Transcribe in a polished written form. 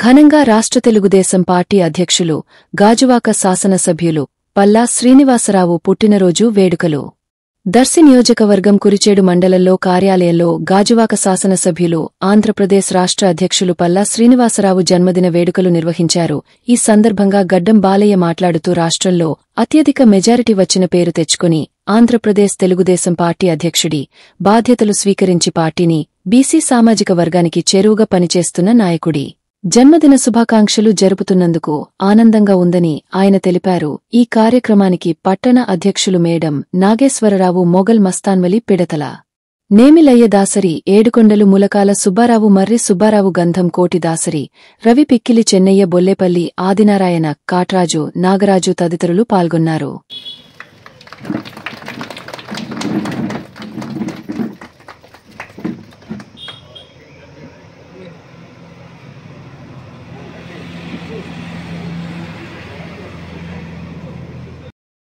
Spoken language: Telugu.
ఘనంగా రాష్ట్ర తెలుగుదేశం పార్టీ అధ్యక్షులు గాజువాక శాసనసభ్యులు పల్లా శ్రీనివాసరావు పుట్టినరోజు వేడుకలు దర్శి నియోజకవర్గం కురిచేడు మండలంలో కార్యాలయంలో గాజువాక శాసనసభ్యులు ఆంధ్రప్రదేశ్ రాష్ట్ర అధ్యక్షులు పల్లా శ్రీనివాసరావు జన్మదిన వేడుకలు నిర్వహించారు. ఈ సందర్భంగా గడ్డం బాలయ్య మాట్లాడుతూ రాష్ట్రంలో అత్యధిక మెజారిటీ వచ్చిన పేరు తెచ్చుకుని ఆంధ్రప్రదేశ్ తెలుగుదేశం పార్టీ అధ్యక్షుడి బాధ్యతలు స్వీకరించి పార్టీని బీసీ సామాజిక వర్గానికి చేరువగా పనిచేస్తున్న నాయకుడి జన్మదిన శుభాకాంక్షలు జరుపుతున్నందుకు ఆనందంగా ఉందని ఆయన తెలిపారు. ఈ కార్యక్రమానికి పట్టణ అధ్యక్షులు మేడం నాగేశ్వరరావు మొగల్ మస్తాన్వలి పిడతల నేమిలయ్య దాసరి ఏడుకొండలు ములకాల సుబ్బారావు మర్రి సుబ్బారావు గంధం కోటి దాసరి రవి పిక్కిలి చెన్నయ్య బొల్లేపల్లి ఆదినారాయణ కాట్రాజు నాగరాజు తదితరులు పాల్గొన్నారు.